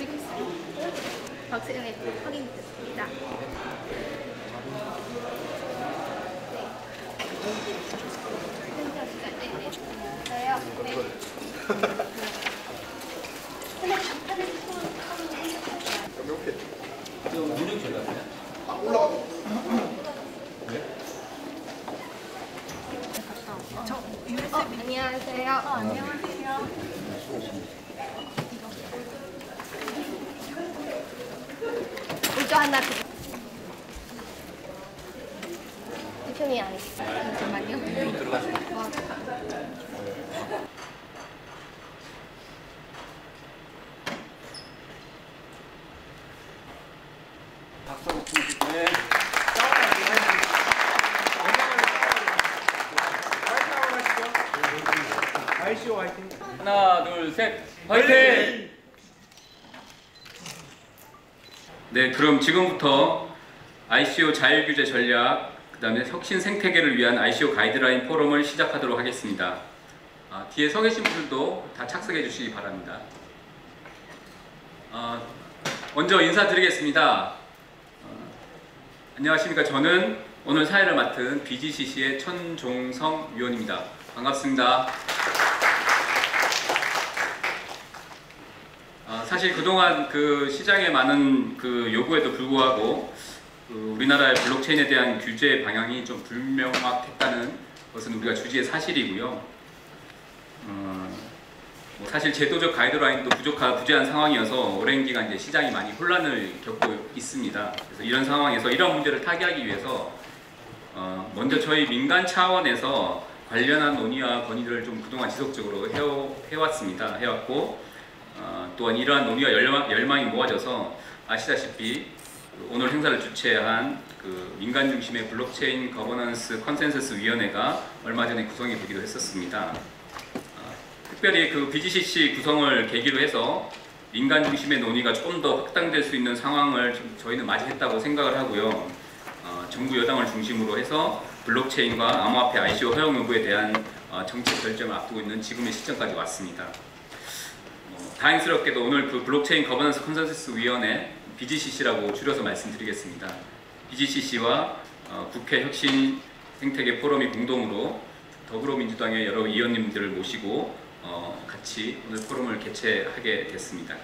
되고 있어요. 박스에 확인됐습니다. 안녕하세요. 안녕하세요. 이거 하나 대표님 아니 잠깐만요. 들어가세요. 박수 한번 주시고. 네. ICO 화이팅! 하나, 둘, 셋, 화이팅! 네, 그럼 지금부터 ICO 자율규제 전략, 그 다음에 혁신 생태계를 위한 ICO 가이드라인 포럼을 시작하도록 하겠습니다. 뒤에 서 계신 분들도 다 착석해 주시기 바랍니다. 먼저 인사드리겠습니다. 안녕하십니까. 저는 오늘 사회를 맡은 BGCC의 천종성 위원입니다. 반갑습니다. 사실 그동안 그 시장의 많은 그 요구에도 불구하고 우리나라의 블록체인에 대한 규제 방향이 좀 불명확했다는 것은 우리가 주지의 사실이고요. 사실 제도적 가이드라인도 부재한 상황이어서 오랜 기간 이제 시장이 많이 혼란을 겪고 있습니다. 그래서 이런 상황에서 이런 문제를 타개하기 위해서 먼저 저희 민간 차원에서 관련한 논의와 건의들을 좀 그동안 지속적으로 해왔고 또한 이러한 논의와 열망이 모아져서 아시다시피 오늘 행사를 주최한 그 민간 중심의 블록체인 거버넌스 컨센서스 위원회가 얼마 전에 구성이 되기도 했었습니다. 특별히 그 BGCC 구성을 계기로 해서 민간 중심의 논의가 조금 더 확장될 수 있는 상황을 저희는 맞이했다고 생각을 하고요. 정부 여당을 중심으로 해서 블록체인과 암호화폐 ICO 허용 여부에 대한 정책 결정을 앞두고 있는 지금의 시점까지 왔습니다. 다행스럽게도 오늘 그 블록체인 거버넌스 컨센서스 위원회 BGCC라고 줄여서 말씀드리겠습니다. BGCC와 국회 혁신 생태계 포럼이 공동으로 더불어민주당의 여러 위원님들을 모시고 같이 오늘 포럼을 개최하게 됐습니다.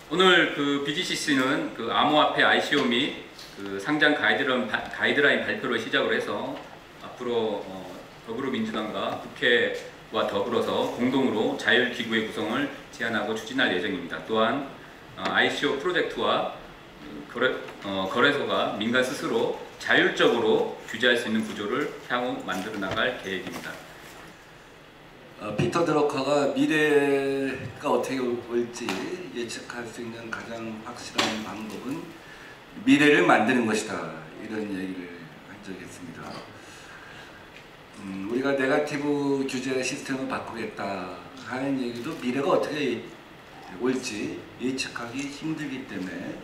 오늘 그 BGCC는 그 암호화폐 ICO 및 그 상장 가이드라인 발표를 시작으로 해서 앞으로 더불어민주당과 국회와 더불어서 공동으로 자율기구의 구성을 제안하고 추진할 예정입니다. 또한 ICO 프로젝트와 거래소가 민간 스스로 자율적으로 규제할 수 있는 구조를 향후 만들어 나갈 계획입니다. 피터 드러커가 미래가 어떻게 올지 예측할 수 있는 가장 확실한 방법은 미래를 만드는 것이다, 이런 얘기를 한 적이 있습니다. 우리가 네거티브 규제 시스템을 바꾸겠다 하는 얘기도 미래가 어떻게 올지 예측하기 힘들기 때문에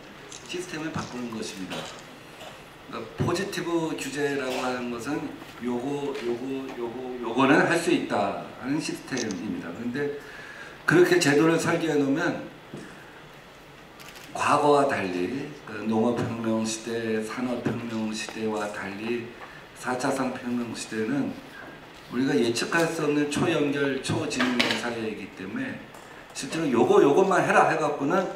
시스템을 바꾸는 것입니다. 그러니까 포지티브 규제라고 하는 것은 요거는 할 수 있다 하는 시스템입니다. 그런데 그렇게 제도를 설계해 놓으면 과거와 달리 농업혁명 시대, 산업혁명 시대와 달리 4차 산업혁명 시대는 우리가 예측할 수 없는 초연결, 초진행 사회이기 때문에 실제로 요것만 해라 해갖고는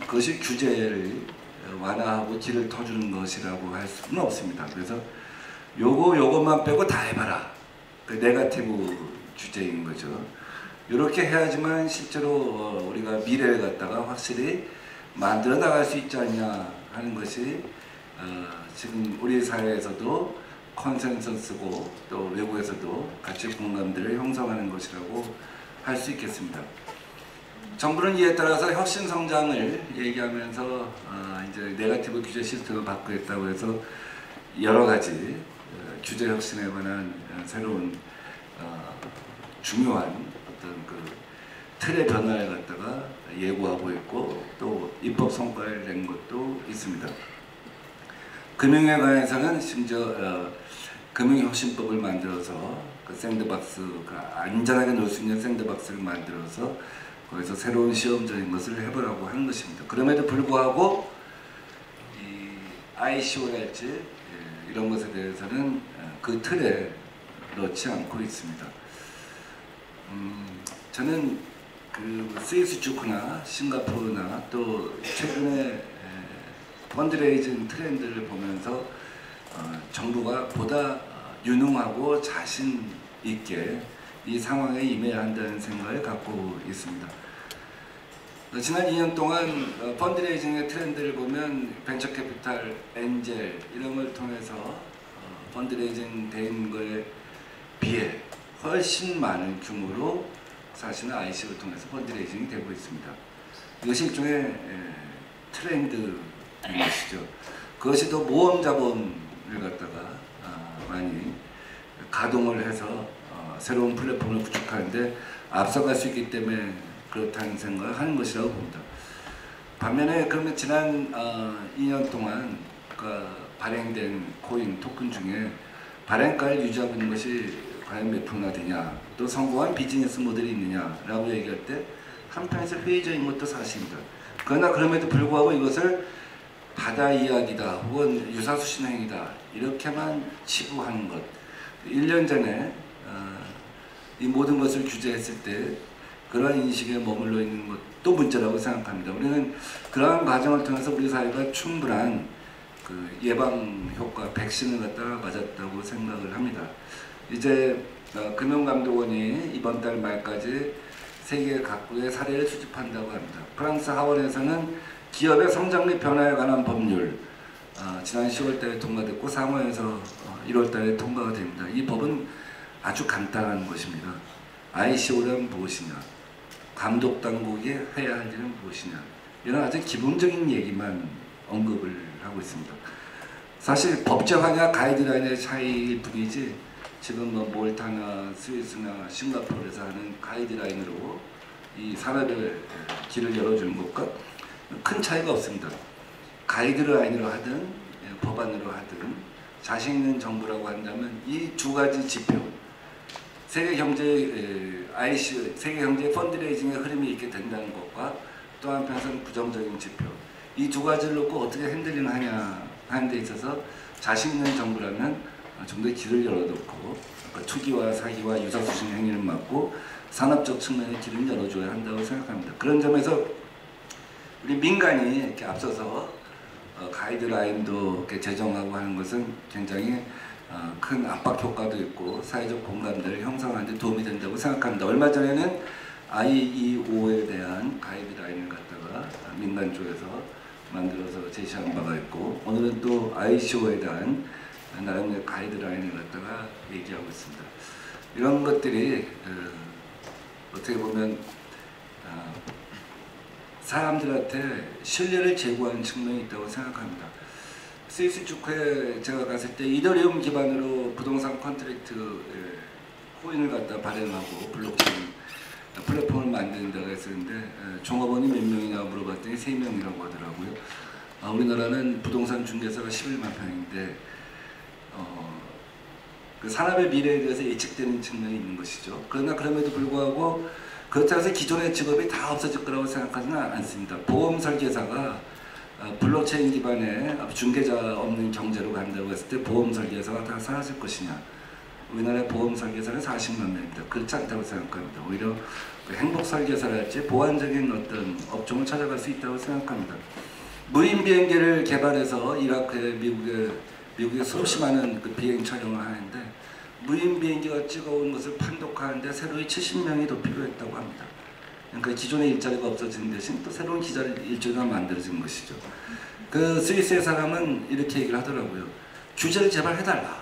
그것이 규제를 완화하고 길을 터주는 것이라고 할 수는 없습니다. 그래서 요것만 빼고 다 해봐라. 그 네거티브 규제인 거죠. 이렇게 해야지만 실제로 우리가 미래를 갖다가 확실히 만들어 나갈 수 있지 않냐 하는 것이 지금 우리 사회에서도 컨센서스고 또 외부에서도 같이 공감대를 형성하는 것이라고 할 수 있겠습니다. 정부는 이에 따라서 혁신 성장을 얘기하면서 이제 네거티브 규제 시스템을 바꾸겠다고 해서 여러 가지 규제 혁신에 관한 새로운 중요한 어떤 그 틀의 변화를 갖다가 예고하고 있고 또 입법 성과를 낸 것도 있습니다. 금융에 관해서는 심지어 금융혁신법을 만들어서 그 샌드박스가 안전하게 놀 수 있는 샌드박스를 만들어서 거기서 새로운 시험적인 것을 해보라고 하는 것입니다. 그럼에도 불구하고 이 ICO랄지 이런 것에 대해서는 그 틀에 넣지 않고 있습니다. 저는 그 스위스 주크나 싱가포르나 또 최근에 펀드레이징 트렌드를 보면서 정부가 보다 유능하고 자신 있게 이 상황에 임해야 한다는 생각을 갖고 있습니다. 지난 2년 동안 펀드레이징의 트렌드를 보면 벤처 캐피탈, 엔젤 이런 걸 통해서 펀드레이징 된 거에 비해 훨씬 많은 규모로 사실은 ICO를 통해서 펀드레이징이 되고 있습니다. 이것이 일종의 트렌드인 것이죠. 그것이 더 모험 자본을 갖다가 많이 가동을 해서 새로운 플랫폼을 구축하는데 앞서갈 수 있기 때문에 그렇다는 생각을 하는 것이라고 봅니다. 반면에 그러면 지난 2년 동안 발행된 코인, 토큰 중에 발행가를 유지하고 있는 것이 과연 몇 프로나 되냐, 또 성공한 비즈니스 모델이 있느냐라고 얘기할 때 한편에서 회의적인 것도 사실입니다. 그러나 그럼에도 불구하고 이것을 바다 이야기다 혹은 유사수신 행위다 이렇게만 치부하는 것, 1년 전에 이 모든 것을 규제했을 때 그러한 인식에 머물러 있는 것도 문제라고 생각합니다. 우리는 그러한 과정을 통해서 우리 사회가 충분한 그 예방 효과, 백신을 갖다가 맞았다고 생각을 합니다. 이제 금융감독원이 이번 달 말까지 세계 각국의 사례를 수집한다고 합니다. 프랑스 하원에서는 기업의 성장 및 변화에 관한 법률 지난 10월 달에 통과됐고 상원에서 1월 달에 통과가 됩니다. 이 법은 아주 간단한 것입니다. ICO란 무엇이냐, 감독당국이 해야 할 일은 무엇이냐, 이런 아주 기본적인 얘기만 언급을 하고 있습니다. 사실 법제화냐 가이드라인의 차이일 뿐이지 지금 뭐 몰타나 스위스나 싱가포르에서 하는 가이드라인으로 이 산업의 길을 열어주는 것과 큰 차이가 없습니다. 가이드라인으로 하든 법안으로 하든 자신 있는 정부라고 한다면 이 두 가지 지표, 세계 경제 펀드레이징의 흐름이 있게 된다는 것과 또 한편에서는 부정적인 지표, 이 두 가지를 놓고 어떻게 핸들링 하냐 하는 데 있어서 자신 있는 정부라면 좀 더 길을 열어놓고 투기와 사기와 유사수신 행위를 막고 산업적 측면의 길을 열어줘야 한다고 생각합니다. 그런 점에서 우리 민간이 이렇게 앞서서 가이드라인도 이렇게 제정하고 하는 것은 굉장히 큰 압박 효과도 있고 사회적 공감대를 형성하는 데 도움이 된다고 생각합니다. 얼마 전에는 IEO에 대한 가이드라인을 갖다가 민간 쪽에서 만들어서 제시한 바가 있고 오늘은 또 ICO에 대한 나름의 가이드라인을 갖다가 얘기하고 있습니다. 이런 것들이 어떻게 보면 사람들한테 신뢰를 제고하는 측면이 있다고 생각합니다. 스위스 주크에 제가 갔을 때 이더리움 기반으로 부동산 컨트랙트 코인을 갖다 발행하고 블록체인 플랫폼을 만든다고 했었는데 종업원이 몇 명이냐 물어봤더니 3명이라고 하더라고요. 우리나라는 부동산 중개사가 11만 평인데 그 산업의 미래에 대해서 예측되는 측면이 있는 것이죠. 그러나 그럼에도 불구하고 그렇다고 해서 기존의 직업이 다 없어질 거라고 생각하지는 않습니다. 보험 설계사가 블록체인 기반의 중개자 없는 경제로 간다고 했을 때 보험 설계사가 다 사라질 것이냐. 우리나라의 보험 설계사는 40만 명입니다. 그렇지 않다고 생각합니다. 오히려 행복 설계사랄지 보완적인 어떤 업종을 찾아갈 수 있다고 생각합니다. 무인 비행기를 개발해서 이라크에 미국에 수없이 많은 그 비행 촬영을 하는데 무인 비행기가 찍어온 것을 판독하는데 새로이 70명이 더 필요했다고 합니다. 그러니까 기존의 일자리가 없어지는 대신 또 새로운 일자리가 만들어진 것이죠. 그 스위스의 사람은 이렇게 얘기를 하더라고요. 규제를 제발 해달라.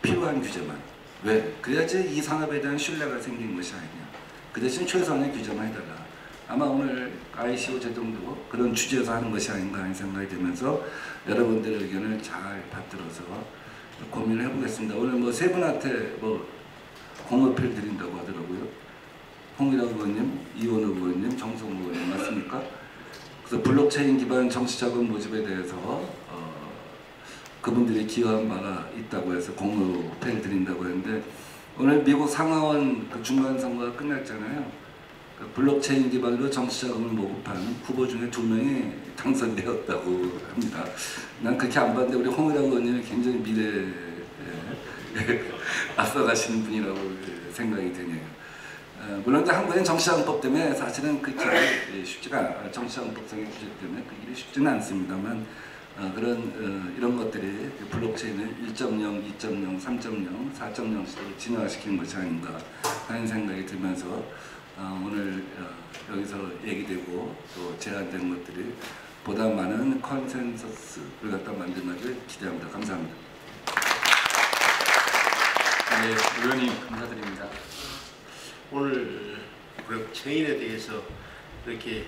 필요한 규제만. 왜? 그래야지 이 산업에 대한 신뢰가 생긴 것이 아니냐. 그 대신 최소한의 규제만 해달라. 아마 오늘 ICO 제동도 그런 취지에서 하는 것이 아닌가 하는 생각이 들면서 여러분들의 의견을 잘 받들어서 고민을 해보겠습니다. 오늘 뭐 세 분한테 뭐 공업회를 드린다고 하더라고요. 홍일학 의원님, 이원호 의원님, 정성호 의원님 맞습니까? 그래서 블록체인 기반 정치자금 모집에 대해서 그분들이 기여한 바가 있다고 해서 공로회를 드린다고 했는데 오늘 미국 상하원 그 중간 선거가 끝났잖아요. 그 블록체인 기반으로 정치자금을 모집한 후보 중에 2명이 당선되었다고 합니다. 난 그렇게 안 봤는데 우리 홍의당 의원님이 굉장히 미래에 앞서가시는 분이라고 생각이 드네요. 물론 한국엔 정치자금법 때문에 사실은 그 길이 쉽지가 정치자금법상의 규제 때문에 그 길이 쉽지는 않습니다만 이런 것들이 블록체인을 1.0, 2.0, 3.0, 4.0 시대로 진화시키는 것이 아닌가 하는 생각이 들면서 오늘 여기서 얘기되고 또 제안된 것들이 보다 많은 컨센서스를 갖다 만들기를 기대합니다. 감사합니다. 네, 의원님 감사드립니다. 오늘 블록체인에 대해서 이렇게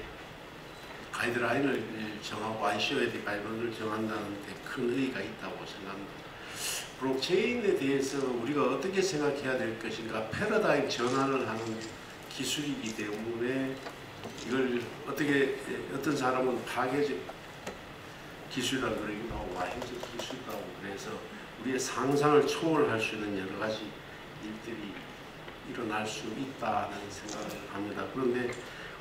가이드라인을 정하고 ICO에 대해 가이드라인을 정한다는 데 큰 의의가 있다고 생각합니다. 블록체인에 대해서 우리가 어떻게 생각해야 될 것인가, 패러다임 전환을 하는 기술이기 때문에 이걸 어떤 사람은 파괴적 기술이라고 그러기도 하고 와해적 기술이라고 그래서 우리의 상상을 초월할 수 있는 여러 가지 일들이 일어날 수 있다는 생각을 합니다. 그런데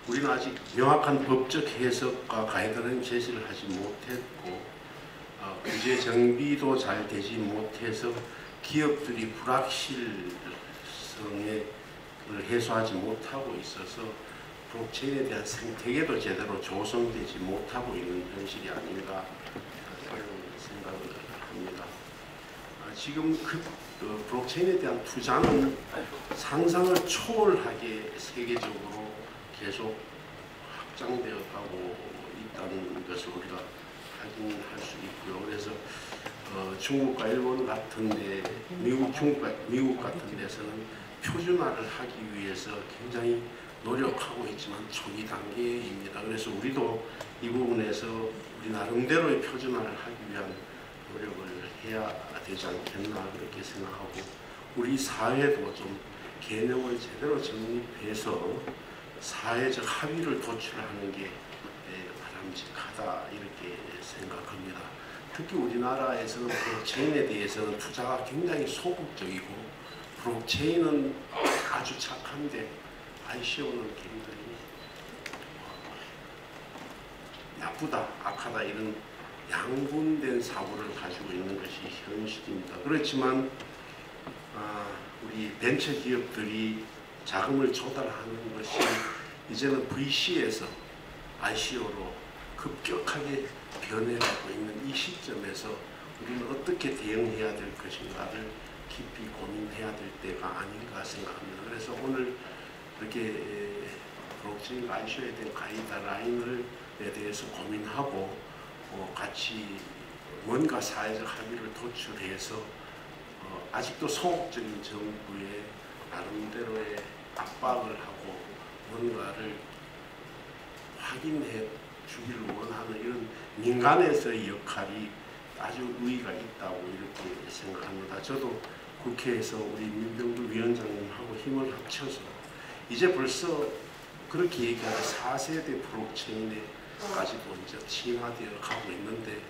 우리는 아직 명확한 법적 해석과 가이드라인 제시를 하지 못했고 규제 정비도 잘 되지 못해서 기업들이 불확실성을 해소하지 못하고 있어서 블록체인에 대한 생태계도 제대로 조성되지 못하고 있는 현실이 아닌가 그런 생각을 합니다. 지금 블록체인에 대한 투자는 상상을 초월하게 세계적으로 계속 확장되어 가고 있다는 것을 우리가 확인할 수 있고요. 그래서 중국과 일본 같은데 미국 같은 데서는 표준화를 하기 위해서 굉장히 노력하고 있지만 초기 단계입니다. 그래서 우리도 이 부분에서 우리 나름대로의 표준화를 하기 위한 노력을 해야 되지 않겠나 그렇게 생각하고 우리 사회도 좀 개념을 제대로 정립해서 사회적 합의를 도출하는 게 바람직하다 이렇게 생각합니다. 특히 우리나라에서는 블록체인에 대해서는 투자가 굉장히 소극적이고 블록체인은 아주 착한데 ICO는 굉장히 나쁘다, 악하다 이런 양분된 사고를 가지고 있는 것이 현실입니다. 그렇지만 우리 벤처 기업들이 자금을 조달하는 것이 이제는 VC에서 ICO로 급격하게 변해가고 있는 이 시점에서 우리는 어떻게 대응해야 될 것인가를 깊이 고민해야 될 때가 아닌가 생각합니다. 그래서 오늘 이렇게 블록체인 ICO에 대한 가이드라인에 대해서 고민하고 같이 뭔가 사회적 합의를 도출해서 아직도 소극적인 정부의 나름대로의 압박을 하고 뭔가를 확인해 주기를 원하는 이런 민간에서의 역할이 아주 의의가 있다고 이렇게 생각합니다. 저도 국회에서 우리 민병두 위원장님하고 힘을 합쳐서 이제 벌써 그렇게 얘기하는 4세대 블록체인에까지도 이제 진화되어 가고 있는데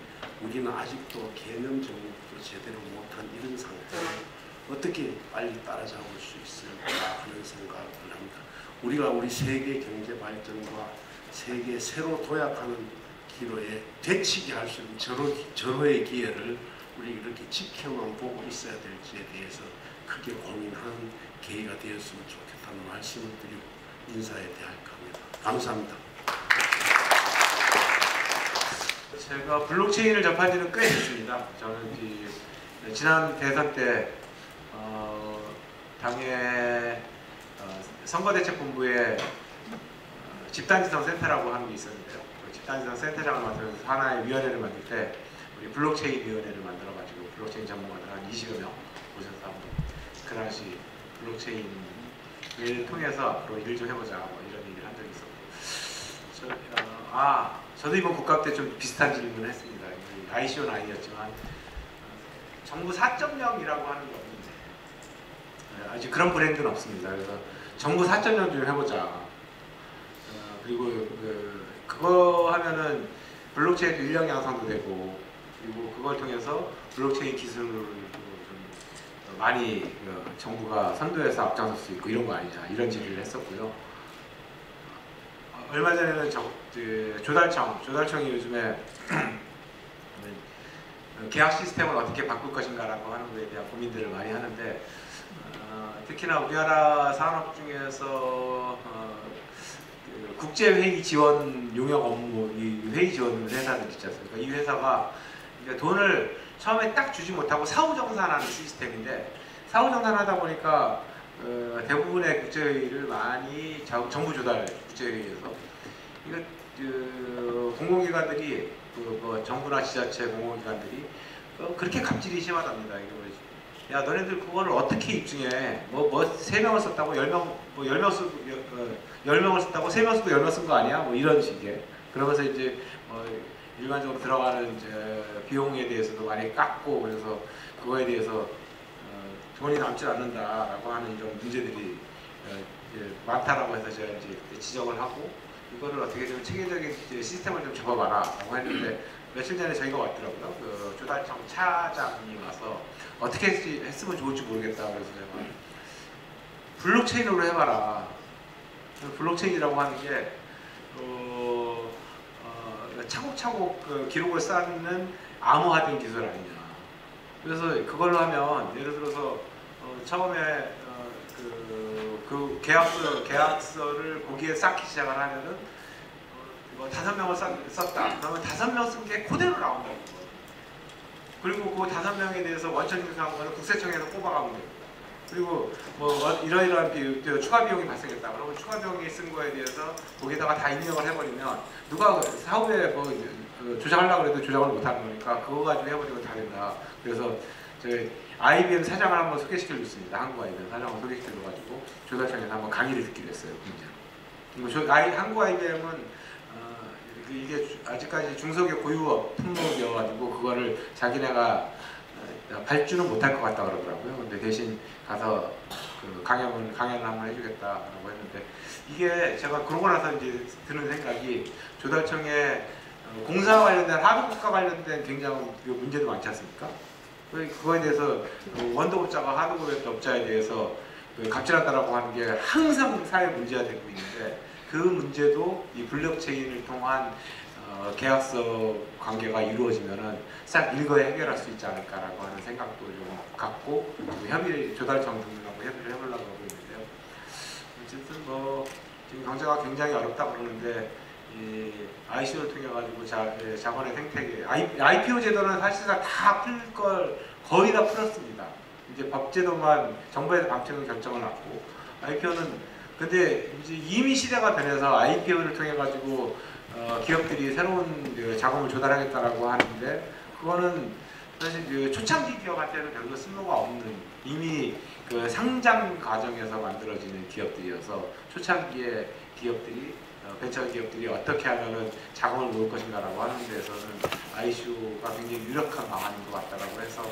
우리는 아직도 개념 정립도 제대로 못한 이런 상태를 어떻게 빨리 따라잡을 수 있을까 하는 생각을 합니다. 우리가 우리 세계 경제 발전과 세계 새로 도약하는 기로에 되치게 할 수 있는 절호의 기회를 우리 이렇게 지켜만 보고 있어야 될지에 대해서 크게 고민하는 계기가 되었으면 좋겠다는 말씀을 드리고 인사에 대할까 합니다. 감사합니다. 제가 블록체인을 접한 지는 꽤 됐습니다. 저는 지난 대선 때 당의 선거대책본부에 집단지성센터라고 하는 게 있었는데요. 그 집단지성센터장을 맡아서 하나의 위원회를 만들 때 우리 블록체인 위원회를 만들어가지고 블록체인 전문가들 한 20여 명 모셔서 그 당시 블록체인을 통해서 앞으로 일을 좀 해보자 뭐 이런 얘기를 한 적이 있었고 저도 이번 국감 때 좀 비슷한 질문을 했습니다. ICO는 아니었지만 정부 4.0이라고 하는 게 없는데 아직 그런 브랜드는 없습니다. 그래서 정부 4.0 좀 해보자. 그리고 그거 하면은 블록체인 인력 양성도 되고 그리고 그걸 통해서 블록체인 기술을 좀 많이 정부가 선도해서 앞장설 수 있고 이런 거 아니냐 이런 질의를 했었고요. 얼마 전에는 조달청이 요즘에 계약 시스템을 어떻게 바꿀 것인가라고 하는 것에 대한 고민들을 많이 하는데 특히나 우리나라 산업 중에서 그 국제회의 지원 용역 업무, 이 회의 지원 회사들 있지 않습니까? 이 회사가 돈을 처음에 딱 주지 못하고 사후정산하는 시스템인데 사후정산하다 보니까 대부분의 국제회의를 많이 정부 조달 국제회의에서 이거 공공기관들이 뭐 정부나 지자체 공공기관들이 그렇게 갑질이 심하답니다. 야 너네들 그거를 어떻게 입증해? 뭐 3명을 썼다고 10명 뭐 10명을 썼다고 3명 쓰고 10명 쓴 거 아니야? 뭐 이런 식의 그러면서 이제 일반적으로 들어가는 이제 비용에 대해서도 많이 깎고 그래서 그거에 대해서 돈이 남지 않는다라고 하는 이런 문제들이 많다라고 해서 제가 이제 지적을 하고 이거를 어떻게 좀 체계적인 시스템을 좀 잡아봐라라고 했는데 며칠 전에 저희가 왔더라고요. 그 조달청 차장이 와서 어떻게 했으면 좋을지 모르겠다 그래서 제가 블록체인으로 해봐라. 블록체인이라고 하는 게 차곡차곡 그 기록을 쌓는 암호화된 기술 아니냐. 그래서 그걸로 하면 예를 들어서 처음에 그 계약서를 거기에 쌓기 시작을 하면은 5명을 썼다. 그러면 5명 쓴 게 그대로 나온다는 거예요. 그리고 그 5명에 대해서 원천 징수한 거는 국세청에서 뽑아가면 돼요. 그리고 뭐 이러이러한 추가 비용이 발생했다. 그러면 추가 비용이 쓴 거에 대해서 거기다가 다 입력을 해버리면 누가 사후에 뭐 조작하려고 해도 조작을 못하는 거니까 그거 가지고 해버리면 다 된다. 그래서 저희 IBM 사장을 한번 소개시켜 줬습니다. 한국 IBM 사장을 소개시켜 줘가지고 조달청에서 한번 강의를 듣기로 했어요. 그리고 한국 IBM은 이게 아직까지 중소기업 고유업 품목이어가지고 그거를 자기네가 발주는 못할 것 같다 그러더라고요. 근데 대신 가서 그 강연을 한번 해주겠다라고 했는데 이게 제가 그러고 나서 이제 드는 생각이 조달청에 공사 관련된 하드국가 관련된 굉장히 문제도 많지 않습니까? 그거에 대해서 원도업자가 하드업자에 대해서 갑질한다라고 하는 게 항상 사회 문제가 되고 있는데 그 문제도 이 블록체인을 통한 계약서 관계가 이루어지면은 싹 일거에 해결할 수 있지 않을까라고 하는 생각도 좀 갖고 조달청 등하고 협의를 해보려고 하고 있는데요. 어쨌든 뭐 지금 경제가 굉장히 어렵다 그러는데 이 ICO를 통해 가지고 자본의 생태계 IPO 제도는 사실상 다 풀 걸 거의 다 풀었습니다. 이제 법제도만 정부에서 방침을 결정을 하고 IPO는 근데 이제 이미 시대가 변해서 IPO를 통해 가지고 기업들이 새로운 자금을 조달하겠다라고 하는데 그거는 사실 그 초창기 기업한테는 별로 쓸모가 없는 이미 그 상장 과정에서 만들어지는 기업들이어서 초창기에 기업들이 벤처 기업들이 어떻게 하면은 자금을 모을 것인가라고 하는 데서는 ICO가 굉장히 유력한 방안인 것 같다라고 해서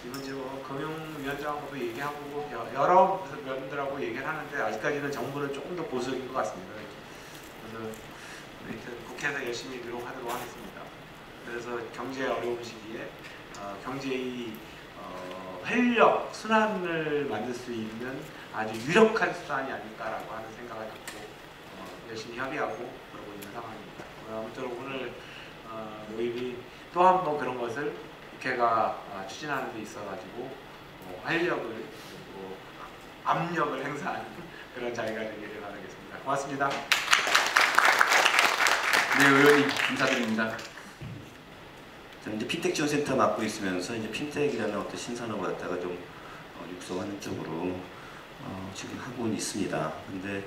이건 이제 뭐 금융위원장하고도 얘기하고 여러 면들하고 얘기를 하는데 아직까지는 정부는 조금 더 보수적인 것 같습니다. 그래서 국회에서 열심히 노력하도록 하겠습니다. 그래서 경제 어려운 시기에 경제의 활력, 순환을 만들 수 있는 아주 유력한 수단이 아닐까라고 하는 생각을 갖고 열심히 협의하고 그러고 있는 상황입니다. 아무쪼록 오늘 모임이 또 한 번 그런 것을 국회가 추진하는 데 있어가지고 활력을 그리고 압력을 행사하는 그런 자리가 되기를 바라겠습니다. 고맙습니다. 네, 의원님 감사드립니다. 저는 이제 핀텍 지원센터 맡고 있으면서 이제 핀텍이라는 어떤 신산업을 갖다가 좀 육성하는 쪽으로 지금 하고는 있습니다. 근데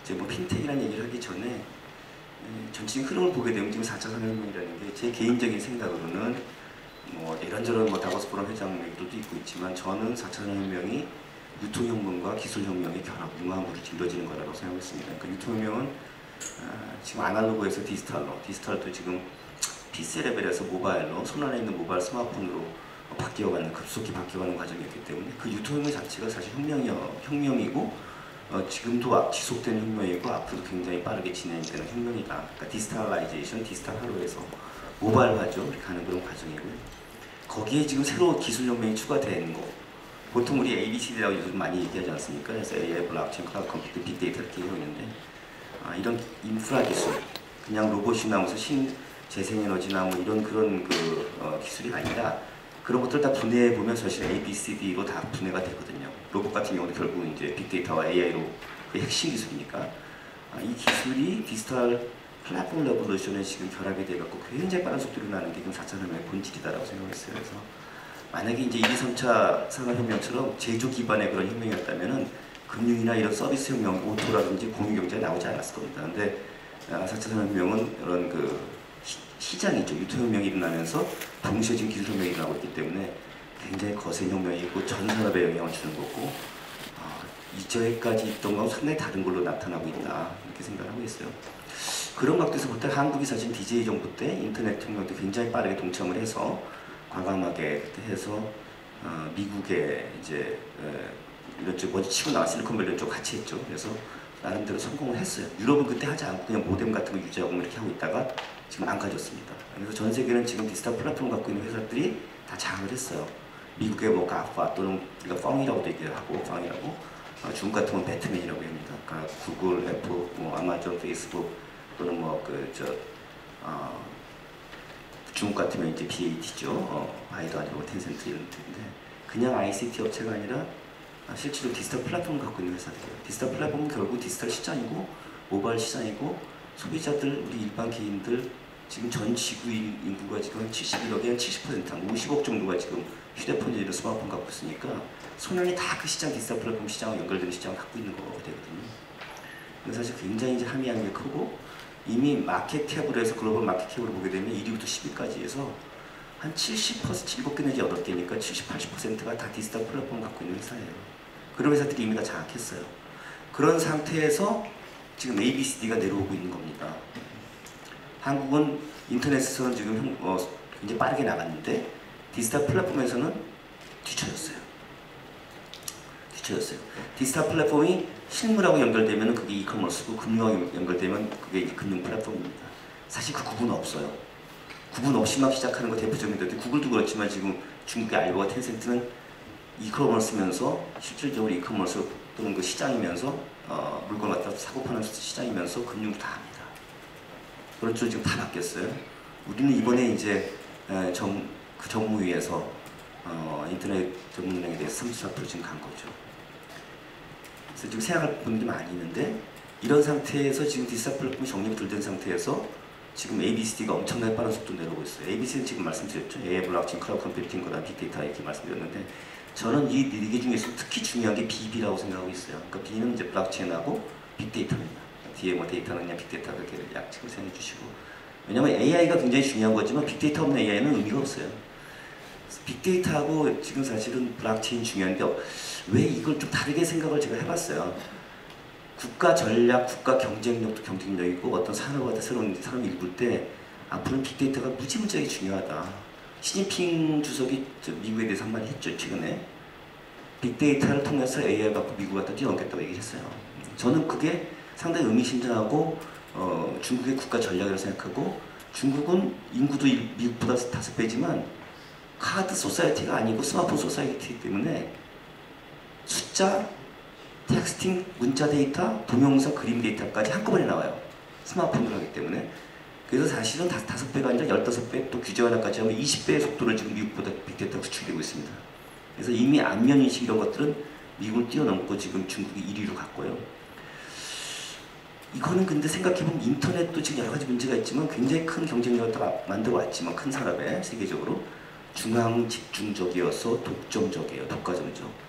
이제 뭐 핀텍이라는 얘기를 하기 전에 전체적인 흐름을 보게 되면 지금 4차 산업혁명이라는 게 제 개인적인 생각으로는 뭐 이런저런 뭐 다보스 포럼 회장 얘기도 있고 있지만 저는 4차 산업혁명이 유통혁명과 기술혁명의 결합, 융합으로 이루어지는 거라고 생각했습니다. 그러니까 유통혁명은 지금 아날로그에서 디지털도 지금 PC 레벨에서 모바일로 손 안에 있는 모바일 스마트폰으로 급속히 바뀌어가는 과정이었기 때문에 그 유통혁명 자체가 사실 혁명이고 지금도 지속되는 혁명이고 앞으로도 굉장히 빠르게 진행되는 혁명이다. 그러니까 디지털라이제이션, 디지털화로에서 모바일화죠. 이렇게 하는 그런 과정이고요. 거기에 지금 새로운 기술혁명이 추가되는 거 보통 우리 ABCD라고 요즘 많이 얘기하지 않습니까? 그래서 AI, 블록체인, 클라우드 컴퓨팅, 빅데이터 이렇게 얘기하고 있는데 이런 인프라 기술, 그냥 로봇이나 무슨 재생에너지나 뭐 이런 그런 기술이 아니라 그런 것들 다 분해해 보면 사실 ABCD로 다 분해가 되거든요. 로봇 같은 경우도 결국 이제 빅데이터와 AI로 그 핵심 기술이니까 이 기술이 디지털 플랫폼 레볼루션에 지금 결합이 돼갖고 굉장히 빠른 속도로 나는 게 지금 4차 산업의 본질이다라고 생각했어요. 그래서 만약에 이제 2, 3차 산업혁명처럼 제조 기반의 그런 혁명이었다면은 금융이나 이런 서비스 혁명, 오토라든지 공유경제가 나오지 않았을 겁니다. 근데 4차 산업혁명은 이런 시장이죠. 유통혁명이 일어나면서 동시에 지금 기술혁명이 일어나고 있기 때문에 굉장히 거센 혁명이고 전 산업에 영향을 주는 거고 이전에까지 있던 거하고 상당히 다른 걸로 나타나고 있다 이렇게 생각하고 있어요. 그런 각도에서 볼 때 한국이 사실 DJ 정부 때 인터넷 혁명도 굉장히 빠르게 동참을 해서 과감하게 그때 해서 미국에 이제 이런 쪽 먼저 치고 나와 실리콘밸리 쪽 같이 했죠. 그래서 나름대로 성공을 했어요. 유럽은 그때 하지 않고 그냥 모뎀 같은 거 유지하고 이렇게 하고 있다가 지금 망가졌습니다. 그래서 전 세계는 지금 디지털 플랫폼 갖고 있는 회사들이 다 장악을 했어요. 미국의 뭐 가파 또는 우리가 펑이라고도 얘기하고 펑이라고 중국 같은 건 배트맨이라고 합니다. 그러니까 구글, 애플, 뭐 아마존, 페이스북 또는 뭐 중국 같으면 이제 BAT죠. 바이도 아니고 텐센트 이런 데인데 그냥 ICT 업체가 아니라 실제로 디지털 플랫폼을 갖고 있는 회사들이에요. 디지털 플랫폼은 결국 디지털 시장이고 모바일 시장이고 소비자들, 우리 일반 개인들 지금 전 지구 인구가 지금 한 71억에 한 70%, 한 50억 정도가 지금 휴대폰이나 스마트폰 갖고 있으니까 손안이 다 그 시장, 디지털 플랫폼 시장과 연결되는 시장을 갖고 있는 거가 되거든요. 그래서 사실 굉장히 이제 함의한 게 크고 이미 마켓캡으로 해서 글로벌 마켓캡으로 보게 되면 1위부터 10위까지 해서 한 70%, 7개 내지 8개니까 70, 80%가 다 디지털 플랫폼 갖고 있는 회사예요. 그런 회사들이 이미 다 장악했어요. 그런 상태에서 지금 ABCD가 내려오고 있는 겁니다. 한국은 인터넷에서는 지금 굉장히 빠르게 나갔는데 디지털 플랫폼에서는 뒤쳐졌어요. 디지털 플랫폼이 실물하고 연결되면 그게 이커머스고 금융하고 연결되면 그게 이제 금융 플랫폼입니다. 사실 그 구분 없어요. 구분 없이 막 시작하는 거 대표적인데 구글도 그렇지만 지금 중국의 알바와 텐센트는 이커머스면서 실질적으로 이커머스 또는 그 시장이면서 물건 갖다 사고 파는 시장이면서 금융도 다 합니다. 그렇죠. 지금 다 바뀌었어요. 우리는 이번에 이제 정무위에서 인터넷 전문은행에 대해서 34% 지금 간 거죠. 그래서 지금 생각할 분들이 많이 있는데 이런 상태에서 지금 디지털 플랫폼이 정립 덜 된 상태에서 지금 ABCD가 엄청나게 빠른 속도로 내려오고 있어요. ABCD는 지금 말씀드렸죠. AI, 블록체인, 클라우드 컴퓨팅, 그다음 빅데이터 이렇게 말씀드렸는데 저는 이 4개 중에서 특히 중요한 게 BB라고 생각하고 있어요. 그러니까 B는 이제 블록체인하고 빅데이터입니다. 뒤에 뭐 데이터는 그냥 빅데이터 그렇게 약식을 생각해 주시고 왜냐면 AI가 굉장히 중요한 거지만 빅데이터 없는 AI는 의미가 없어요. 빅데이터하고 지금 사실은 블록체인 중요한데 왜 이걸 좀 다르게 생각을 제가 해봤어요. 국가 전략, 국가 경쟁력도 경쟁력이고 어떤 산업과 새로운 산업을 일굴 때 앞으로는 빅데이터가 무지무지하게 중요하다. 시진핑 주석이 미국에 대해서 한마디 했죠. 최근에 빅데이터를 통해서 AI를 갖고 미국 갖다 뛰어넘겠다고 얘기했어요. 저는 그게 상당히 의미심장하고 중국의 국가 전략이라고 생각하고 중국은 인구도 미국보다 5배지만 카드 소사이티가 아니고 스마트폰 소사이티이기 때문에 숫자, 텍스팅, 문자 데이터, 동영상, 그림 데이터까지 한꺼번에 나와요. 스마트폰으로 하기 때문에. 그래서 사실은 5배가 아니라 15배 또 규제 완화까지 하면 20배의 속도를 지금 미국보다 빅데이터가 수출되고 있습니다. 그래서 이미 안면인식 이런 것들은 미국을 뛰어넘고 지금 중국이 1위로 갔고요. 이거는 근데 생각해보면 인터넷도 지금 여러 가지 문제가 있지만 굉장히 큰 경쟁력을 만들어 왔지만 큰 산업에 세계적으로 중앙 집중적이어서 독점적이에요. 독과점적.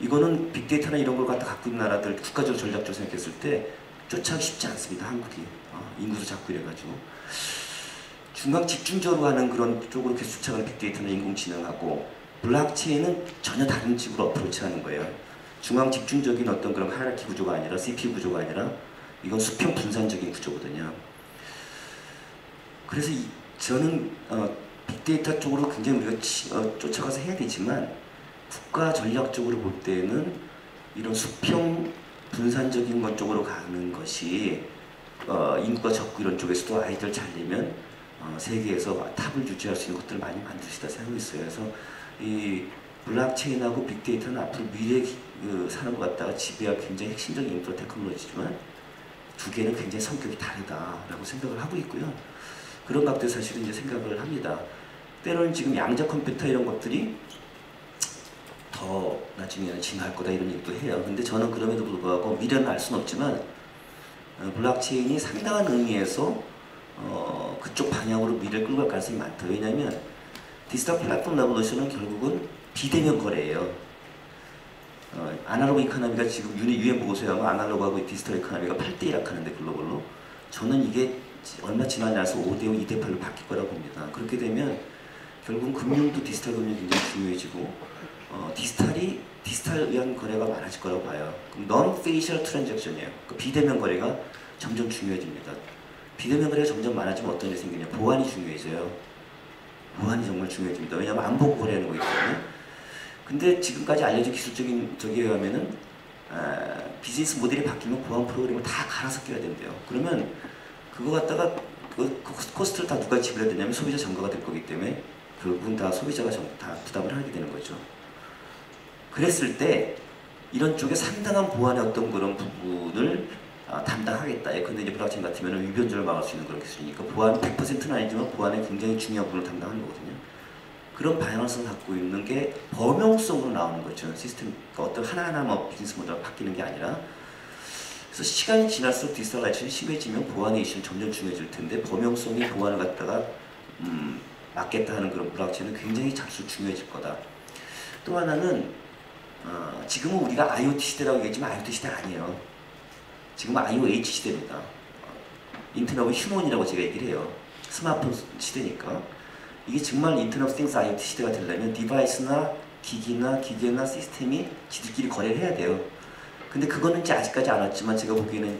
이거는 빅데이터나 이런 걸 갖고 있는 나라들 국가적 전략적으로 생각했을 때 쫓아가기 쉽지 않습니다. 한국이 인구도 작고 이래가지고 중앙 집중적으로 하는 그런 쪽으로 이렇게 쫓아가는 빅데이터나 인공지능하고 블록체인은 전혀 다른 식으로 어프로치하는 거예요. 중앙 집중적인 어떤 그런 하이라키 구조가 아니라 CPU 구조가 아니라 이건 수평 분산적인 구조거든요. 그래서 저는 빅데이터 쪽으로 굉장히 우리가 쫓아가서 해야 되지만 국가 전략적으로 볼 때는 이런 수평 분산적인 것 쪽으로 가는 것이 인구가 적고 이런 쪽에서도 아이들 잘 내면 세계에서 탑을 유지할 수 있는 것들을 많이 만들 수 있다 생각하고 있어요. 그래서 이 블록체인하고 빅데이터는 앞으로 미래 산업 갖다가 지배할 굉장히 핵심적인 인프라 테크놀로지지만 두 개는 굉장히 성격이 다르다라고 생각을 하고 있고요. 그런 각도에 사실은 이제 생각을 합니다. 때로는 지금 양자 컴퓨터 이런 것들이 더 나중에는 진화할 거다 이런 얘기도 해요. 근데 저는 그럼에도 불구하고 미래는 알 수는 없지만 블록체인이 상당한 의미에서 그쪽 방향으로 미래를 끌고 갈 가능성이 많다. 왜냐하면 디지털 플랫폼 레볼루션은 결국은 비대면 거래예요. 아날로그 이코노미가 지금 유엔 보고서에 하면 아날로그하고 디지털 이코노미가 8대1락 하는데 글로벌로 저는 이게 얼마 지나지 않아서 5대5, 2대8로 바뀔 거라고 봅니다. 그렇게 되면 결국은 금융도 디지털 금융이 굉장히 중요해지고 디지털에 의한 거래가 많아질 거라고 봐요. 그럼 non-facial transaction이에요. 그 비대면 거래가 점점 중요해집니다. 비대면 거래가 점점 많아지면 어떤 일이 생기냐? 보안이 중요해져요. 보안이 정말 중요해집니다. 왜냐하면 안 보고 거래하는 거기 때문에. 근데 지금까지 알려진 기술적인 저기에 의하면은 비즈니스 모델이 바뀌면 보안 프로그램을 다 갈아서 껴야 된대요. 그러면 그거 갖다가 그 코스트를 다 누가 지불해야 되냐면 소비자 전가가 될 거기 때문에 결국은 다 소비자가 다 부담을 하게 되는 거죠. 그랬을 때 이런 쪽에 상당한 보안의 어떤 그런 부분을 담당하겠다. 근데 이제 블록체인 같으면 위변조를 막을 수 있는 그런 기술이니까 보안 100%는 아니지만 보안의 굉장히 중요한 부분을 담당하는 거거든요. 그런 방향성을 갖고 있는 게 범용성으로 나오는 거죠. 시스템, 그러니까 어떤 하나하나 뭐 비즈니스 모델이 바뀌는 게 아니라. 그래서 시간이 지날수록 디지털라이제이션이 심해지면 보안의 이슈는 점점 중요해질 텐데 범용성이 보안을 갖다가 막겠다 하는 그런 블록체인은 굉장히 작수 중요해질 거다. 또 하나는 지금은 우리가 IoT 시대라고 얘기했지만 IoT 시대가 아니에요. 지금은 IoH 시대입니다. 인터넷 오브 휴먼이라고 제가 얘기를 해요. 스마트폰 시대니까. 이게 정말 인터넷 오브 띵스 IoT 시대가 되려면 디바이스나 기계나 시스템이 지들끼리 거래를 해야 돼요. 근데 그거는 이제 아직까지 안 왔지만 제가 보기에는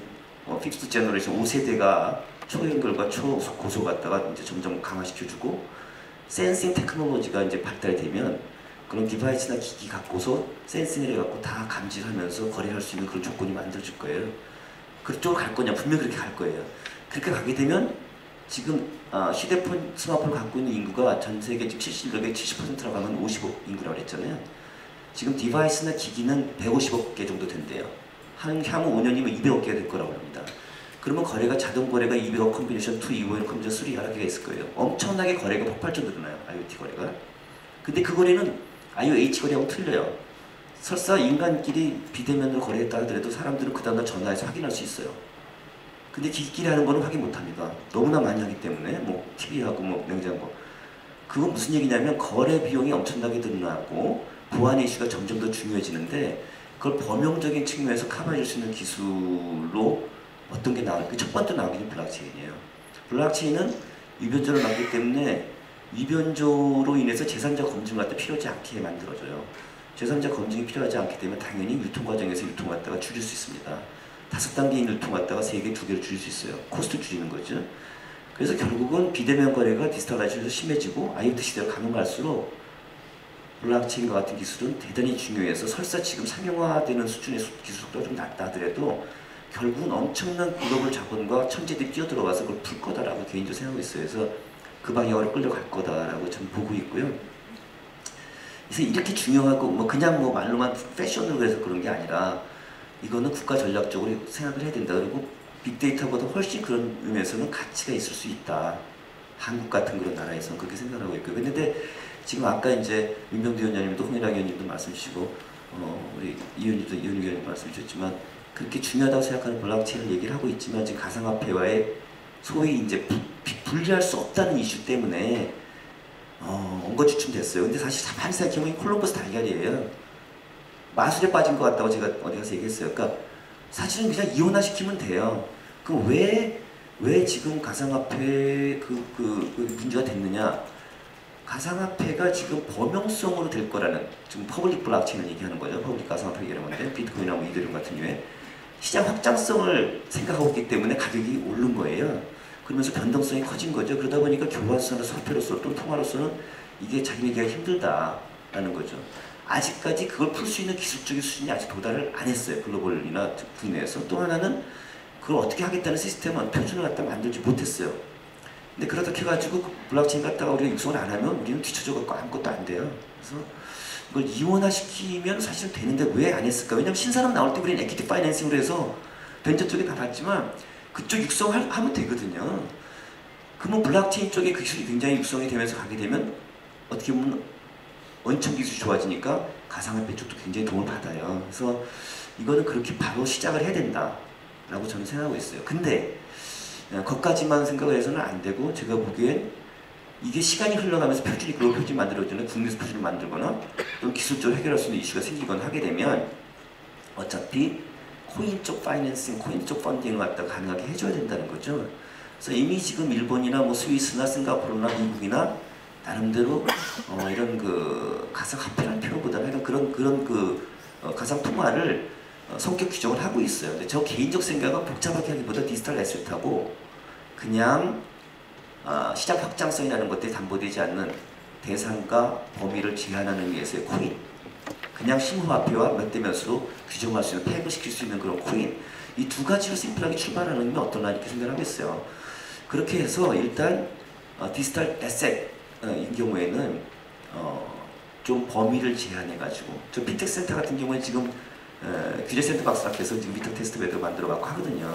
픽스드 제너레이션 5세대가 초연결과 초고소 갖다가 이제 점점 강화시켜주고 센싱 테크놀로지가 이제 발달이 되면 그런 디바이스나 기기 갖고서 센싱을 해갖고 다 감지하면서 거래할 수 있는 그런 조건이 만들어질 거예요. 그쪽으로 갈 거냐? 분명히 그렇게 갈 거예요. 그렇게 가게 되면 지금 휴대폰, 스마트폰을 갖고 있는 인구가 전 세계 지금 70%라고 하면 50억 인구라고 했잖아요. 지금 디바이스나 기기는 150억 개 정도 된대요. 향후 5년이면 200억 개가 될 거라고 합니다. 그러면 거래가 자동 거래가 200억 컴비네이션 2, 200억 컴비네이션 3 여러 개가 있을 거예요. 엄청나게 거래가 폭발적으로 늘어나요. IoT 거래가. 근데 그 거래는 IoH 거래하고 틀려요. 설사 인간끼리 비대면으로 거래했다 하더라도 사람들은 그 다음날 전화해서 확인할 수 있어요. 근데 기기끼리 하는 거는 확인 못합니다. 너무나 많이 하기 때문에 뭐 TV하고 뭐 냉장고. 그건 무슨 얘기냐면 거래 비용이 엄청나게 늘어나고 보안의 이슈가 점점 더 중요해지는데 그걸 범용적인 측면에서 커버해줄 수 있는 기술로 어떤 게 나올까? 첫 번째 나오는 게 블록체인이에요. 블록체인은 위변조를 막기 때문에 위변조로 인해서 제3자 검증 갖다 필요하지 않게 만들어져요. 제3자 검증이 필요하지 않기 때문에 당연히 유통 과정에서 유통 갖다가 줄일 수 있습니다. 5단계인 유통 갖다가 3개, 2개로 줄일 수 있어요. 코스트 줄이는 거죠. 그래서 결국은 비대면 거래가 디지털라이제이션에서 심해지고 IoT 시대로 가면 갈수록 블록체인과 같은 기술은 대단히 중요해서 설사 지금 상용화되는 수준의 기술 속도가 좀 낮다 하더라도 결국은 엄청난 글로벌 자본과 천재들이 뛰어들어와서 그걸 풀 거다라고 개인적으로 생각하고 있어요. 그래서 그 방향으로 끌려갈 거다라고 저는 보고 있고요. 그래서 이렇게 중요하고 뭐 그냥 뭐 말로만 패션으로 해서 그런 게 아니라 이거는 국가 전략적으로 생각을 해야 된다. 그리고 빅데이터보다 훨씬 그런 의미에서는 가치가 있을 수 있다. 한국 같은 그런 나라에서는 그렇게 생각하고 있고요. 그런데 지금 아까 이제 민병대 위원장님도 홍일학 의원님도 말씀 주시고 우리 이윤희 의원님도 말씀 주셨지만 그렇게 중요하다고 생각하는 블록체인을 얘기를 하고 있지만 지금 가상화폐와의 소위 이제 분리할 수 없다는 이슈 때문에 엉거주춤됐어요. 근데 사실 가만히 생각해보면 콜럼버스 달걀이에요. 마술에 빠진 것 같다고 제가 어디 가서 얘기했어요. 그러니까 사실은 그냥 이원화시키면 돼요. 그럼 왜 지금 가상화폐 문제가 됐느냐? 가상화폐가 지금 범용성으로 될 거라는 지금 퍼블릭 블록체인을 얘기하는 거죠. 퍼블릭 가상화폐 얘기하는 건데 비트코인이나 뭐 이더리움 같은 경우에 시장 확장성을 생각하고 있기 때문에 가격이 오른 거예요. 그러면서 변동성이 커진 거죠. 그러다 보니까 교환서나 화폐로서 또는 통화로서는 이게 자기네기가 힘들다라는 거죠. 아직까지 그걸 풀 수 있는 기술적인 수준이 아직 도달을 안 했어요. 글로벌이나 국내에서. 또 하나는 그걸 어떻게 하겠다는 시스템은 표준을 갖다 만들지 못했어요. 근데 그렇다 해가지고 블록체인 갖다가 우리가 육성을 안 하면 우리는 뒤쳐져갖고 아무것도 안 돼요. 그래서 이걸 이원화시키면 사실 되는데 왜 안 했을까? 왜냐면 신사람 나올 때 우리는 에퀴티 파이낸싱으로 해서 벤처 쪽에 다 봤지만 그쪽 육성하면 되거든요. 그러면 블록체인 쪽에 그 기술이 굉장히 육성이 되면서 가게 되면 어떻게 보면 원천 기술이 좋아지니까 가상화폐 쪽도 굉장히 도움을 받아요. 그래서 이거는 그렇게 바로 시작을 해야 된다라고 저는 생각하고 있어요. 근데 거기까지만 생각을 해서는 안 되고 제가 보기엔 이게 시간이 흘러가면서 표준이 글로벌 표준이 만들어지거나 국내에서 표준을 만들거나 또 기술적으로 해결할 수 있는 이슈가 생기거나 하게 되면 어차피 코인 쪽 파이낸싱, 코인 쪽 펀딩을 갖다 가능하게 해줘야 된다는 거죠. 그래서 이미 지금 일본이나 뭐 스위스나 싱가포르나 미국이나 나름대로 이런 그 가상화폐라는 표현보다는 그런 그 가상 통화를 성격 규정을 하고 있어요. 근데 저 개인적 생각은 복잡하게 하기보다 디지털 애셋하고 그냥 시장 확장성이라는 것들이 담보되지 않는 대상과 범위를 제한하는 의미에서의 코인, 그냥 심호화폐와 몇 대 몇으로 규정할 수 있는, 폐거시킬 수 있는 그런 코인, 이 두 가지로 심플하게 출발하는 게 어떠나 이렇게 생각을 하겠어요. 그렇게 해서 일단 디지털 애셋인 경우에는 좀 범위를 제한해가지고, 저 핀텍 센터 같은 경우에 지금 규제 샌드박스 앞에서 지금 미터 테스트 베드 만들어갖고 하거든요.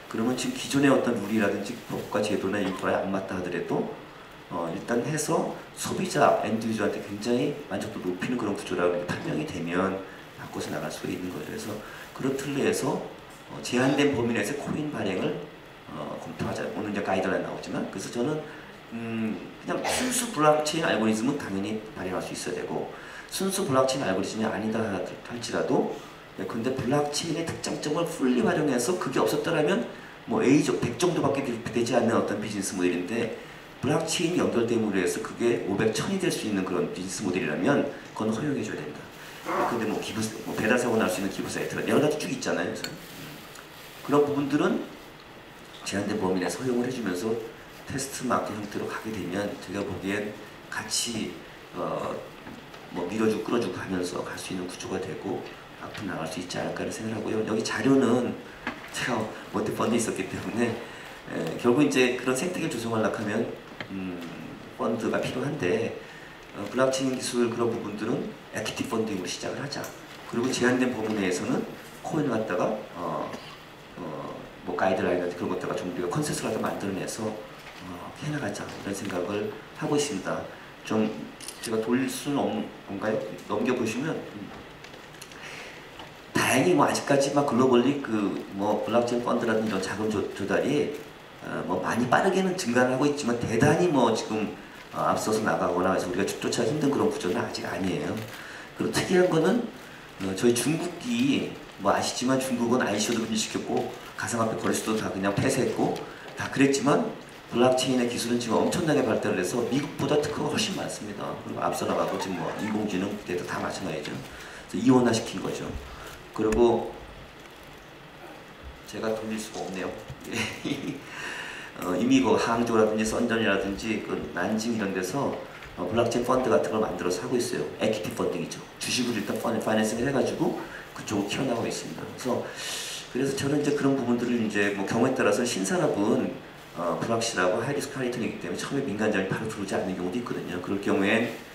그러면 지금 기존의 어떤 룰이라든지 법과 제도나 인프라에 안 맞다 하더라도 일단 해서 소비자, 엔드유저한테 굉장히 만족도 높이는 그런 구조라고 판명이 되면 바꿔서 나갈 수가 있는 거죠. 그래서 그런 틀내에서 제한된 범위 내에서 코인 발행을 검토하자. 오늘 이제 가이드라인 나오지만, 그래서 저는 그냥 순수 블록체인 알고리즘은 당연히 발행할 수 있어야 되고, 순수 블록체인 알고리즘이 아니다 할지라도 근데 블록체인의 특장점을 풀리 활용해서 그게 없었더라면 뭐 A족 100 정도밖에 되지 않는 어떤 비즈니스 모델인데, 블록체인이 연결됨으로 해서 그게 500, 1000이 될 수 있는 그런 비즈니스 모델이라면 그건 허용해줘야 된다. 근데 뭐 배달 사고 날 수 있는 기부 사이트가 여러 가지 쭉 있잖아요. 그래서 그런 부분들은 제한된 범위 내에서 허용을 해주면서 테스트 마켓 형태로 가게 되면 제가 보기엔 같이 뭐 밀어주고 끌어주고 하면서 갈 수 있는 구조가 되고 앞으로 나갈 수 있지 않을까 생각하고요. 여기 자료는 제가 모태펀드 있었기 때문에 결국 이제 그런 생태계를 조성하려고 하면 펀드가 필요한데, 블록체인 기술 그런 부분들은 에퀴티 펀딩으로 시작을 하자. 그리고 제한된 범위 내에서는 코인을 갖다가 뭐 가이드라인이나 그런 것들과 좀 우리가 컨센서스를 갖다 만들어내서 해나가자, 이런 생각을 하고 있습니다. 좀 제가 돌릴 수는 없는 건가요? 넘겨보시면 다행히 뭐 아직까지 막 글로벌리 그 뭐 블록체인 펀드라든지 이런 자금 조달이 뭐 많이 빠르게는 증가를 하고 있지만 대단히 뭐 지금 앞서서 나가거나 해서 우리가 쫓아가기 힘든 그런 구조는 아직 아니에요. 그리고 특이한 거는 저희 중국이 뭐 아시지만 중국은 ICO도 금지시켰고 가상화폐 거래소도 다 그냥 폐쇄했고 다 그랬지만 블록체인의 기술은 지금 엄청나게 발달을 해서 미국보다 특허가 훨씬 많습니다. 그리고 앞서 나가고 지금 뭐 인공지능 때도 다 마찬가지죠. 그래서 이원화시킨 거죠. 그리고 제가 돌릴 수가 없네요. 이미 그 항저우라든지 선전이라든지 그 난징 이런 데서 블록체인 펀드 같은 걸 만들어서 하고 있어요. 에퀴티 펀딩이죠. 주식을 일단 파이낸싱을 해가지고 그쪽으로 키워나가고 있습니다. 그래서 저는 이제 그런 부분들을 이제 뭐 경우에 따라서 신산업은 불확실하고 하이리스크 하이턴이기 때문에 처음에 민간자금이 바로 들어오지 않는 경우도 있거든요. 그럴 경우엔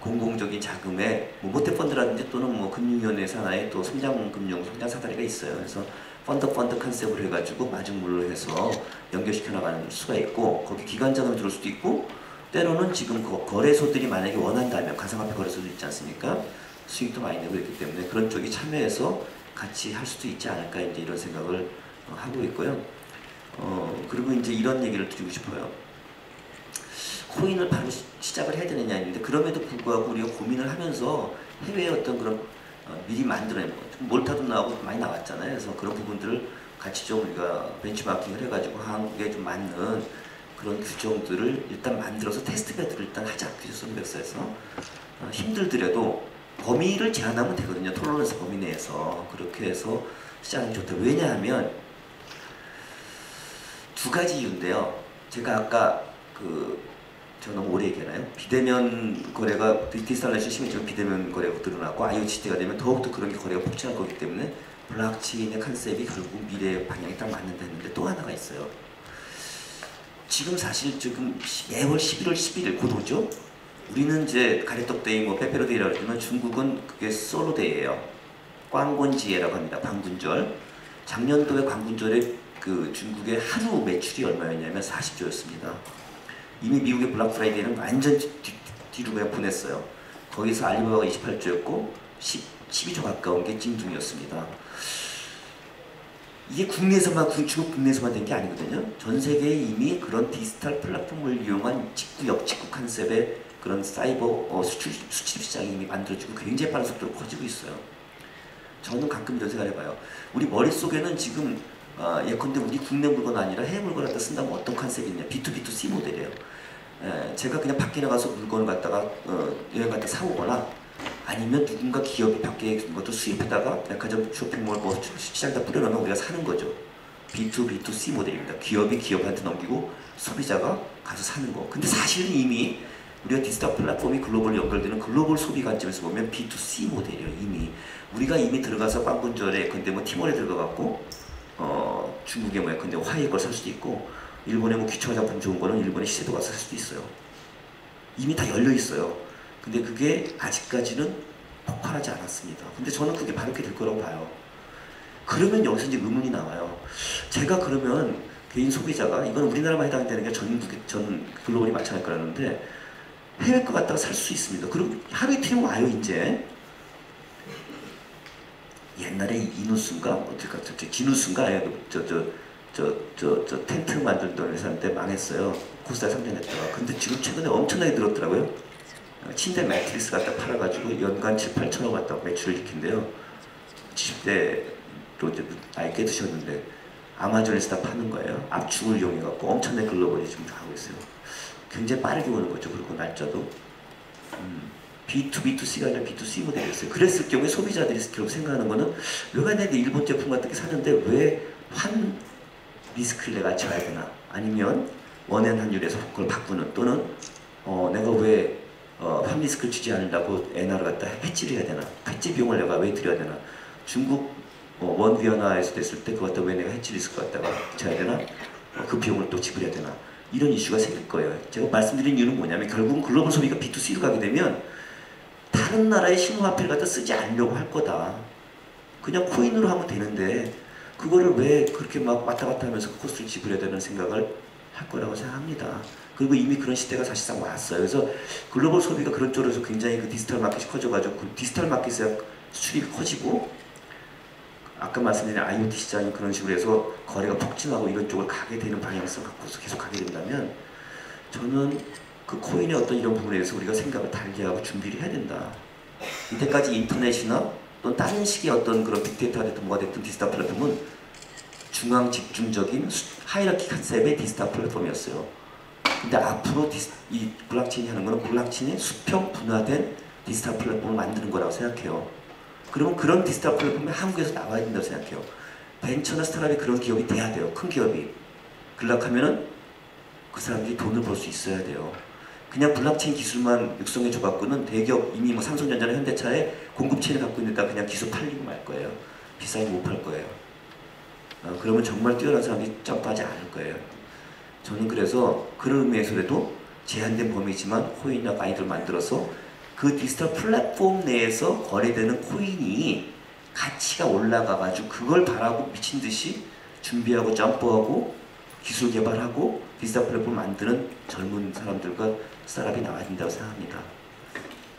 공공적인 자금에 뭐 모태펀드라든지 또는 뭐 금융위원회 산하에 또 성장금융, 성장사다리가 있어요. 그래서 펀드 컨셉으로 해가지고 마중물로 해서 연결시켜 나가는 수가 있고, 거기 기관자금이 들어올 수도 있고, 때로는 지금 거래소들이 만약에 원한다면 가상화폐 거래소도 있지 않습니까? 수익도 많이 내고 있기 때문에 그런 쪽이 참여해서 같이 할 수도 있지 않을까, 이제 이런 생각을 하고 있고요. 그리고 이제 이런 얘기를 드리고 싶어요. 코인을 바로 시작을 해야 되느냐 했는데, 그럼에도 불구하고 우리가 고민을 하면서 해외의 어떤 그런 미리 만들어낸 몰타도 나오고 많이 나왔잖아요. 그래서 그런 부분들을 같이 좀 우리가 벤치마킹을 해가지고 한국에 좀 맞는 그런 규정들을 일단 만들어서 테스트 베드를 일단 하자. 규제 샌드박스에서 힘들더라도 범위를 제한하면 되거든요. 톨러런스 범위 내에서. 그렇게 해서 시작하는 게 좋다. 왜냐하면 두 가지 이유인데요. 제가 아까 제가 너무 오래 얘기하나요? 비대면 거래가 디지털라이제이션 심해지면 비대면 거래가 늘어나고 IoT 시대가 되면 더욱더 그런 게 거래가 폭증할 거기 때문에 블록체인의 컨셉이 결국 미래의 방향이 딱 맞는다 했는데, 또 하나가 있어요. 지금 사실 지금 매월 11월 11일 곧 오죠? 우리는 이제 가래떡데이, 뭐 빼빼로데이라고 그러지만 중국은 그게 솔로데이예요. 광곤지에라고 합니다. 광군절. 작년도에 광군절에 그 중국의 하루 매출이 얼마였냐면 40조였습니다. 이미 미국의 블랙 프라이데이는 완전 뒤로 그냥 보냈어요. 거기서 알리바바가 28조였고 12조 가까운 게 찡둥이었습니다. 이게 중국 국내에서만 된 게 아니거든요. 전 세계에 이미 그런 디지털 플랫폼을 이용한 직구 역직구 컨셉의 그런 사이버 수출 시장이 이미 만들어지고 굉장히 빠른 속도로 커지고 있어요. 저는 가끔 이런 생각을 해봐요. 우리 머릿속에는 지금 예컨대 우리 국내 물건 아니라 해외 물건 갖다 쓴다면 어떤 컨셉이 있냐. B2B2C 모델이에요. 제가 그냥 밖에 나가서 물건을 갖다가 여행 갔다 사오거나 아니면 누군가 기업이 밖에 것도 수입해다가 백화점, 쇼핑몰, 뭐 시장에다 뿌려놓으면 우리가 사는 거죠. B2B2C 모델입니다. 기업이 기업한테 넘기고 소비자가 가서 사는 거. 근데 사실은 이미 우리가 디지털 플랫폼이 글로벌로 연결되는 글로벌 소비 관점에서 보면 B2C 모델이에요. 우리가 이미 들어가서 빵분절에 근데 뭐 티몰에 들어가갖고 중국에 뭐 근데 화이의 걸 살 수도 있고 일본에 뭐 기초 화장품 좋은 거는 일본에 시세도 가서 살 수도 있어요. 이미 다 열려 있어요. 근데 그게 아직까지는 폭발하지 않았습니다. 근데 저는 그게 바로 이렇게 될 거라고 봐요. 그러면 여기서 이제 의문이 나와요. 제가 그러면 개인 소비자가 이건 우리나라만 해당되는 게 전 글로벌이 마찬가지일 거라는데 해외 거 갖다가 살 수 있습니다. 그리고 하루 이틀 와요 이제. 옛날에 이누스인가 어떨까 기누스인가 저 텐트 만들던 회사인데 망했어요. 코스닥 상장했다가. 근데 지금 최근에 엄청나게 늘었더라고요. 침대 매트리스 갖다 팔아가지고 연간 7, 8천억 갖다 매출을 일으킨대요. 70대로 이제 아예 깨드셨는데 아마존에서 다 파는 거예요. 압축을 이용해갖고 엄청나게 글로벌이 지금 하고 있어요. 굉장히 빠르게 오는 거죠. 그리고 날짜도. B2B2C가 아니라 B2C 모델이었어요. 그랬을 경우에 소비자들이 결국 생각하는 거는 왜 내가 일본 제품 같은 게 사는데 왜 환 리스크를 내가 져야 되나? 아니면 원엔 환율에서 그걸 바꾸는 또는 내가 왜 환 리스크를 주지 않으려고 엔화를 갖다 해지를 해야 되나? 해지 비용을 내가 왜 들여야 되나? 중국 원 위안화에서 됐을 때 그거 갖다 왜 내가 해지 리스크 갖다가 져야 되나? 그 비용을 또 지불해야 되나? 이런 이슈가 생길 거예요. 제가 말씀드린 이유는 뭐냐면 결국은 글로벌 소비가 B2C로 가게 되면 다른 나라의 신용화폐를 갖다 쓰지 않으려고 할 거다. 그냥 코인으로 하면 되는데 그거를 왜 그렇게 막 왔다 갔다 하면서 코스트를 지불해야 되는 생각을 할 거라고 생각합니다. 그리고 이미 그런 시대가 사실상 왔어요. 그래서 글로벌 소비가 그런 쪽에서 굉장히 그 디지털 마켓이 커져가지고 그 디지털 마켓에서 수출이 커지고 아까 말씀드린 IoT 시장이 그런 식으로 해서 거래가 폭증하고 이런 쪽을 가게 되는 방향성 갖고서 계속 가게 된다면 저는 그 코인의 어떤 이런 부분에 대해서 우리가 생각을 달리하고 준비를 해야 된다. 이때까지 인터넷이나 또는 다른 식의 어떤 그런 빅데이터가 됐든 뭐가 됐든 디지털 플랫폼은 중앙 집중적인 하이라키 컨셉의 디지털 플랫폼이었어요. 근데 앞으로 이 블록체인이 하는 거는 블록체인이 수평 분화된 디지털 플랫폼을 만드는 거라고 생각해요. 그러면 그런 디지털 플랫폼이 한국에서 나와야 된다고 생각해요. 벤처나 스타트업이 그런 기업이 돼야 돼요. 큰 기업이. 그러려면 그 사람들이 돈을 벌 수 있어야 돼요. 그냥 블록체인 기술만 육성해 줘갖고는 대기업 이미 뭐 삼성전자나 현대차에 공급체를 갖고 있는데 그냥 기술 팔리고 말 거예요. 비싸게 못 팔 거예요. 그러면 정말 뛰어난 사람들이 점프하지 않을 거예요. 저는 그래서 그런 의미에서라도 제한된 범위지만 코인이나 가이드를 만들어서 그 디지털 플랫폼 내에서 거래되는 코인이 가치가 올라가가지고 그걸 바라고 미친 듯이 준비하고 점프하고 기술 개발하고 디지털 플랫폼 만드는 젊은 사람들과 스타트업이 나와야 된다고 생각합니다.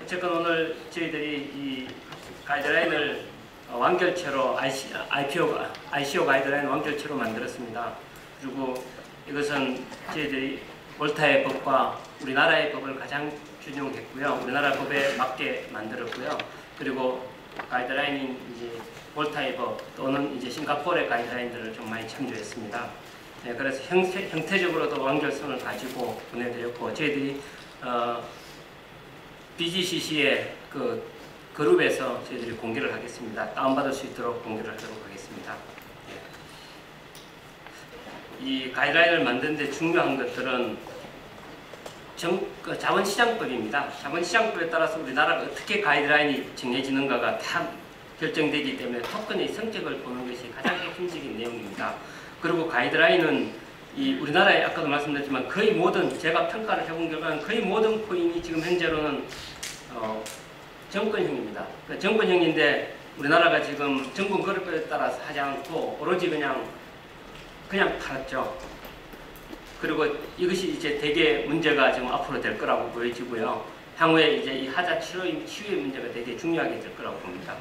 어쨌건 오늘 저희들이 이 가이드라인을 완결체로 ICO 가이드라인 완결체로 만들었습니다. 그리고 이것은 저희들이 몰타의 법과 우리나라의 법을 가장 준용했고요. 우리나라 법에 맞게 만들었고요. 그리고 가이드라인인 이제 몰타의 법 또는 이제 싱가포르의 가이드라인들을 좀 많이 참조했습니다. 네, 그래서 형태적으로도 완결성을 가지고 보내드렸고 저희들이 BGCC의 그 그룹에서 저희들이 공개를 하겠습니다. 다운받을 수 있도록 공개를 하도록 하겠습니다. 네. 이 가이드라인을 만드는 데 중요한 것들은 자본시장법입니다. 자본시장법에 따라서 우리나라가 어떻게 가이드라인이 정해지는가가 다 결정되기 때문에 토큰의 성격을 보는 것이 가장 핵심적인 내용입니다. 그리고 가이드라인은 이 우리나라에 아까도 말씀드렸지만 거의 모든 제가 평가를 해본 결과는 거의 모든 코인이 지금 현재로는 정권형입니다. 그러니까 정권형인데 우리나라가 지금 정권 그룹에 따라서 하지 않고 오로지 그냥 팔았죠. 그리고 이것이 이제 되게 문제가 지금 앞으로 될 거라고 보여지고요. 향후에 이제 이 하자 치유의 문제가 되게 중요하게 될 거라고 봅니다.